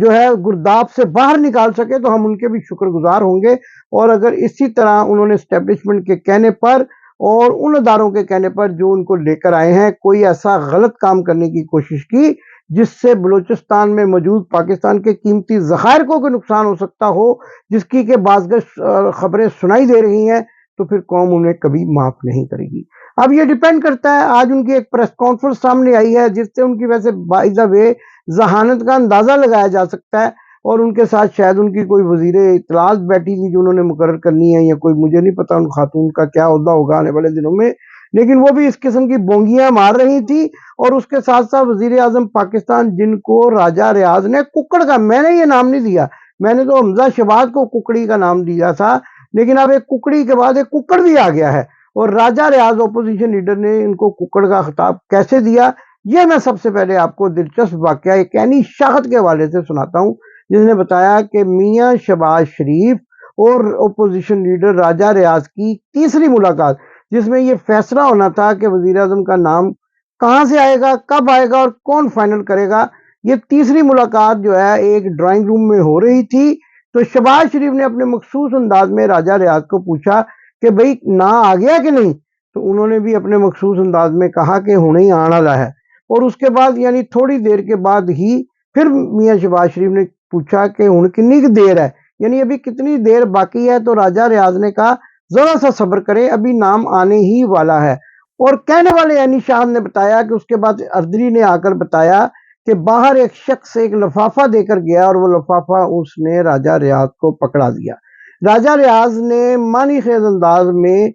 جو ہے گرداب سے باہر نکال سکے تو ہم ان کے بھی شکر گزار ہوں گے۔ اور اگر اسی طرح انہوں نے اسٹیبلشمنٹ کے کہنے پر اور ان اداروں کے کہنے پر جو ان کو لے کر آئے ہیں کوئی ایسا غلط کام کرنے کی کوشش کی جس سے بلوچستان میں موجود پاکستان کے قیمتی ذخائر کو کوئی نقصان ہو سکتا ہو، جس کی کہ بعض خبریں سنائی دے رہی ہیں، تو پھر قوم انہیں کبھی معاف نہیں کرے گی۔ اب یہ ڈیپینڈ کرتا ہے، آج ان کی ایک پریس کانفرنس سامنے آئی ہے جس سے ان کی ویسے بائی دا وے ذہانت کا اندازہ لگایا جا سکتا ہے، اور ان کے ساتھ شاید ان کی کوئی وزیر اطلاعات بیٹھی تھی جو انہوں نے مقرر کرنی ہے، یا کوئی مجھے نہیں پتا ان خاتون کا کیا عہدہ ہوگا آنے والے دنوں میں، لیکن وہ بھی اس قسم کی بونگیاں مار رہی تھی۔ اور اس کے ساتھ ساتھ وزیر اعظم پاکستان جن کو راجہ ریاض نے ککڑ کا، میں نے یہ نام نہیں دیا، میں نے تو حمزہ شہباز کو ککڑی کا نام دیا تھا، لیکن اب ایک ککڑی کے بعد ایک ککڑ بھی آ گیا ہے، اور راجہ ریاض اپوزیشن لیڈر نے ان کو ککڑ کا خطاب کیسے دیا، یہ میں سب سے پہلے آپ کو دلچسپ واقعہ ایک اینی شاہد کے حوالے سے سناتا ہوں، جس نے بتایا کہ میاں شہباز شریف اور اپوزیشن لیڈر راجہ ریاض کی تیسری ملاقات، جس میں یہ فیصلہ ہونا تھا کہ وزیر اعظم کا نام کہاں سے آئے گا، کب آئے گا اور کون فائنل کرے گا، یہ تیسری ملاقات جو ہے ایک ڈرائنگ روم میں ہو رہی تھی۔ تو شہباز شریف نے اپنے مخصوص انداز میں راجہ ریاض کو پوچھا کہ بھئی نا آ گیا کہ نہیں، تو انہوں نے بھی اپنے مخصوص انداز میں کہا کہ ہونے ہی آنا رہا ہے۔ اور اس کے بعد یعنی تھوڑی دیر کے بعد ہی پھر میاں شہباز شریف نے پوچھا کہ ہن کنی کی دیر ہے، یعنی ابھی کتنی دیر باقی ہے، تو راجہ ریاض نے کہا ذرا سا صبر کریں، ابھی نام آنے ہی والا ہے۔ اور کہنے والے اینی شاہد نے بتایا کہ اس کے بعد اردری نے آ کر بتایا کہ باہر ایک شخص ایک لفافہ دے کر گیا، اور وہ لفافہ اس نے راجہ ریاض کو پکڑا دیا۔ راجہ ریاض نے معنی خیز انداز میں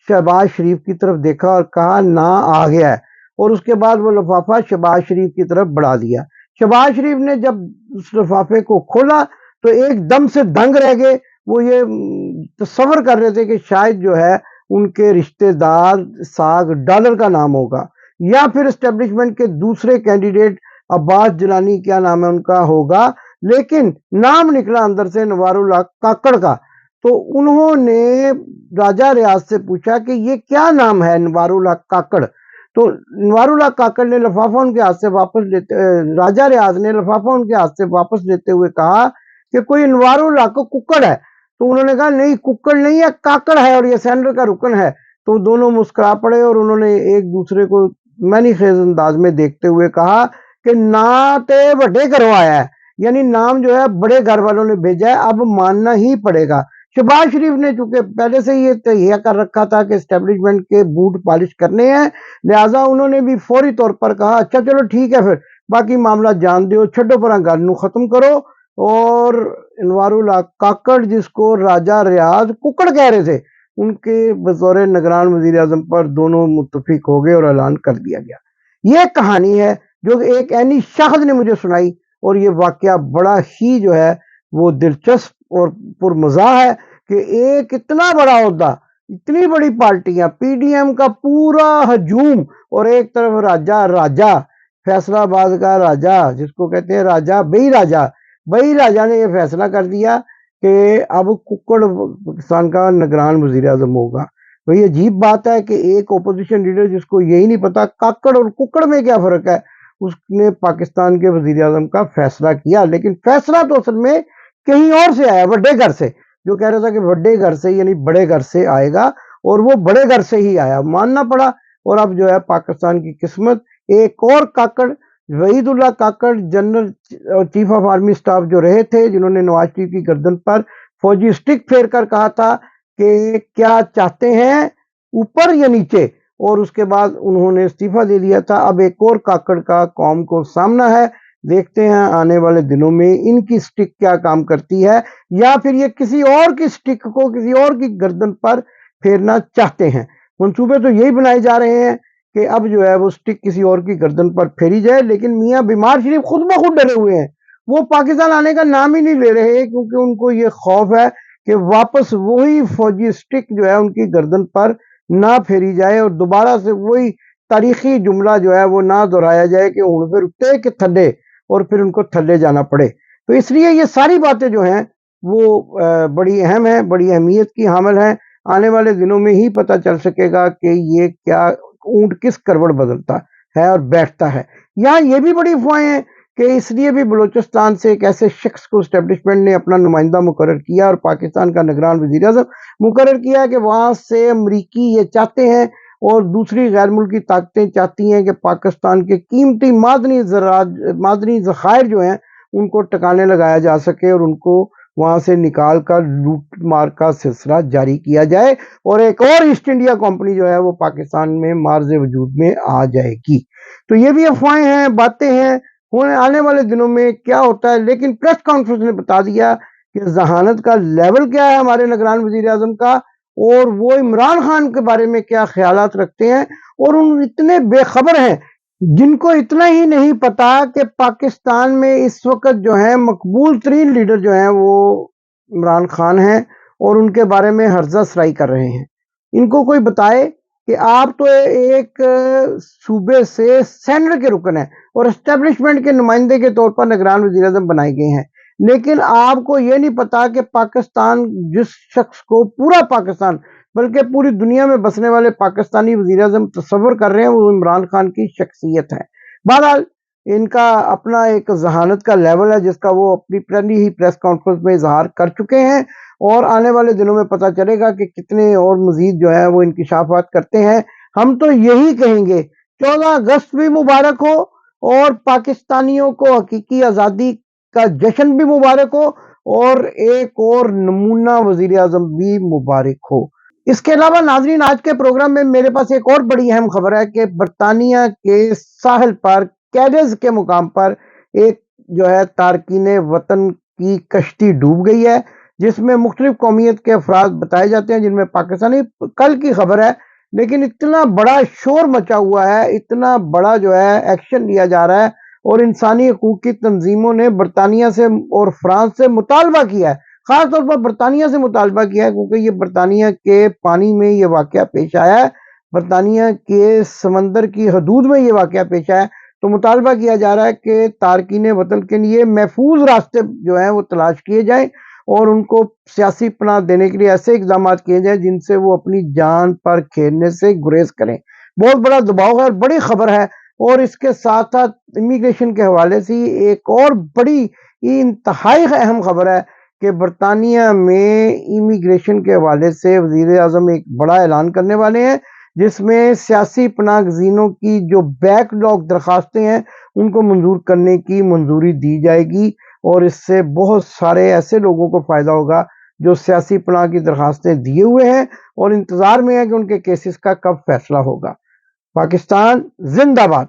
شہباز شریف کی طرف دیکھا اور کہا نا آ گیا ہے، اور اس کے بعد وہ لفافہ شہباز شریف کی طرف بڑھا دیا۔ شہباز شریف نے جب اس لفافے کو کھولا تو ایک دم سے دنگ رہ گئے، وہ یہ تصور کر رہے تھے کہ شاید جو ہے ان کے رشتہ دار ساگ ڈالر کا نام ہوگا، یا پھر اسٹیبلشمنٹ کے دوسرے کینڈیڈیٹ عباس جلانی کیا نام ہے ان کا ہوگا، لیکن نام نکلا اندر سے نوار اللہ کاکڑ کا۔ تو انہوں نے راجہ ریاض سے پوچھا کہ یہ کیا نام ہے نوار اللہ کاکڑ، تو نوار اللہ کاکڑ نے لفافہ ان کے ہاتھ سے واپس لیتے، راجہ ریاض نے لفافہ ان کے ہاتھ سے واپس لیتے ہوئے کہا کہ کوئی نوار اللہ کو ککڑ ہے، تو انہوں نے کہا نہیں ککڑ نہیں ہے، کاکڑ ہے، اور یہ سینٹر کا رکن ہے۔ تو دونوں مسکرا پڑے اور انہوں نے ایک دوسرے کو معنی خیز انداز میں دیکھتے ہوئے کہا کہ نا تے بڑے گھروں آیا ہے، یعنی نام جو ہے بڑے گھر والوں نے بھیجا ہے، اب ماننا ہی پڑے گا۔ شہباز شریف نے چونکہ پہلے سے یہ تہیہ کر رکھا تھا کہ اسٹیبلشمنٹ کے بوٹ پالش کرنے ہیں، لہٰذا انہوں نے بھی فوری طور پر کہا اچھا چلو ٹھیک ہے، پھر باقی معاملہ جان دیو، چھڈو پرا گل نو ختم کرو۔ اور انوار اللہ کاکڑ جس کو راجہ ریاض ککڑ کہہ رہے تھے، ان کے بطور نگران وزیر اعظم پر دونوں متفق ہو گئے اور اعلان کر دیا گیا۔ یہ کہانی ہے جو ایک اینی شاہد نے مجھے سنائی، اور یہ واقعہ بڑا ہی جو ہے وہ دلچسپ اور پرمزاح ہے کہ ایک اتنا بڑا عہدہ، اتنی بڑی پارٹیاں، پی ڈی ایم کا پورا ہجوم، اور ایک طرف راجہ فیصلہ آباد کا راجہ جس کو کہتے ہیں راجہ بئی راجہ نے یہ فیصلہ کر دیا کہ اب ککڑ پاکستان کا نگران وزیر اعظم ہوگا۔ بھئی عجیب بات ہے کہ ایک اپوزیشن لیڈر جس کو یہی نہیں پتا کاکڑ اور ککڑ میں کیا فرق ہے، اس نے پاکستان کے وزیر اعظم کا فیصلہ کیا، لیکن فیصلہ تو اصل میں کہیں اور سے آیا، بڑے گھر سے، جو کہہ رہا تھا کہ بڑے گھر سے یعنی بڑے گھر سے آئے گا، اور وہ بڑے گھر سے ہی آیا، ماننا پڑا۔ اور اب جو ہے پاکستان کی قسمت ایک اور Kakar, Waheed Ullah Kakar, general chief of army staff جو رہے تھے، جنہوں نے نواز شریف کی گردن پر فوجی سٹک پھیر کر کہا تھا کہ کیا چاہتے ہیں اوپر یا نیچے، اور اس کے بعد انہوں نے استعفیٰ دے دیا تھا۔ اب ایک اور کاکڑ کا قوم کو سامنا ہے، دیکھتے ہیں آنے والے دنوں میں ان کی سٹک کیا کام کرتی ہے، یا پھر یہ کسی اور کی سٹک کو کسی اور کی گردن پر پھیرنا چاہتے ہیں۔ منصوبے تو یہی بنائے جا رہے ہیں کہ اب جو ہے وہ سٹک کسی اور کی گردن پر پھیری جائے، لیکن میاں بیمار شریف خود بخود ڈرے ہوئے ہیں، وہ پاکستان آنے کا نام ہی نہیں لے رہے، کیونکہ ان کو یہ خوف ہے کہ واپس وہی فوجی سٹک جو ہے ان کی گردن پر نہ پھیری جائے، اور دوبارہ سے وہی تاریخی جملہ جو ہے وہ نہ دہرایا جائے کہ ہن پھر اٹھے کہ تھلے، اور پھر ان کو تھلے جانا پڑے۔ تو اس لیے یہ ساری باتیں جو ہیں وہ بڑی اہم ہیں، بڑی اہمیت کی حامل ہیں۔ آنے والے دنوں میں ہی پتہ چل سکے گا کہ یہ کیا اونٹ کس کروڑ بدلتا ہے اور بیٹھتا ہے۔ یہاں یہ بھی بڑی افواہیں ہیں کہ اس لیے بھی بلوچستان سے ایک ایسے شخص کو اسٹیبلشمنٹ نے اپنا نمائندہ مقرر کیا اور پاکستان کا نگران وزیر اعظم مقرر کیا کہ وہاں سے امریکی یہ چاہتے ہیں اور دوسری غیر ملکی طاقتیں چاہتی ہیں کہ پاکستان کے قیمتی معدنی ذخائر جو ہیں ان کو ٹکانے لگایا جا سکے اور ان کو وہاں سے نکال کر لوٹ مار کا سلسلہ جاری کیا جائے اور ایک اور ایسٹ انڈیا کمپنی جو ہے وہ پاکستان میں معرض وجود میں آ جائے گی۔ تو یہ بھی افواہیں ہیں، باتیں ہیں، آنے والے دنوں میں کیا ہوتا ہے، لیکن پریس کانفرنس نے بتا دیا کہ ذہانت کا لیول کیا ہے ہمارے نگران وزیر اعظم کا، اور وہ عمران خان کے بارے میں کیا خیالات رکھتے ہیں، اور ان اتنے بے خبر ہیں جن کو اتنا ہی نہیں پتا کہ پاکستان میں اس وقت جو ہے مقبول ترین لیڈر جو ہیں وہ عمران خان ہیں اور ان کے بارے میں ہرزہ سرائی کر رہے ہیں۔ ان کو کوئی بتائے کہ آپ تو ایک صوبے سے سینیٹ کے رکن ہیں اور اسٹیبلشمنٹ کے نمائندے کے طور پر نگران وزیر اعظم بنائے گئے ہیں، لیکن آپ کو یہ نہیں پتا کہ پاکستان جس شخص کو پورا پاکستان بلکہ پوری دنیا میں بسنے والے پاکستانی وزیر اعظم تصور کر رہے ہیں وہ عمران خان کی شخصیت ہے۔ بہرحال ان کا اپنا ایک ذہانت کا لیول ہے جس کا وہ اپنی پہلی ہی پریس کانفرنس میں اظہار کر چکے ہیں، اور آنے والے دنوں میں پتہ چلے گا کہ کتنے اور مزید جو ہے وہ انکشافات کرتے ہیں۔ ہم تو یہی کہیں گے 14 اگست بھی مبارک ہو اور پاکستانیوں کو حقیقی آزادی کا جشن بھی مبارک ہو اور ایک اور نمونہ وزیر اعظم بھی مبارک ہو۔ اس کے علاوہ ناظرین آج کے پروگرام میں میرے پاس ایک اور بڑی اہم خبر ہے کہ برطانیہ کے ساحل پر کیڈز کے مقام پر ایک جو ہے تارکین وطن کی کشتی ڈوب گئی ہے جس میں مختلف قومیت کے افراد بتائے جاتے ہیں جن میں پاکستانی، کل کی خبر ہے، لیکن اتنا بڑا شور مچا ہوا ہے، اتنا بڑا جو ہے ایکشن لیا جا رہا ہے اور انسانی حقوق کی تنظیموں نے برطانیہ سے اور فرانس سے مطالبہ کیا ہے، خاص طور پر برطانیہ سے مطالبہ کیا ہے کیونکہ یہ برطانیہ کے پانی میں یہ واقعہ پیش آیا ہے، برطانیہ کے سمندر کی حدود میں یہ واقعہ پیش آیا ہے، تو مطالبہ کیا جا رہا ہے کہ تارکین وطن کے لیے محفوظ راستے جو ہیں وہ تلاش کیے جائیں اور ان کو سیاسی پناہ دینے کے لیے ایسے اقدامات کیے جائیں جن سے وہ اپنی جان پر کھیلنے سے گریز کریں۔ بہت بڑا دباؤ ہے اور بڑی خبر ہے، اور اس کے ساتھ ساتھ امیگریشن کے حوالے سے ایک اور بڑی انتہائی اہم خبر ہے کہ برطانیہ میں امیگریشن کے حوالے سے وزیر اعظم ایک بڑا اعلان کرنے والے ہیں جس میں سیاسی پناہ گزینوں کی جو بیک لاگ درخواستیں ہیں ان کو منظور کرنے کی منظوری دی جائے گی، اور اس سے بہت سارے ایسے لوگوں کو فائدہ ہوگا جو سیاسی پناہ کی درخواستیں دیے ہوئے ہیں اور انتظار میں ہے کہ ان کے کیسز کا کب فیصلہ ہوگا۔ پاکستان زندہ باد۔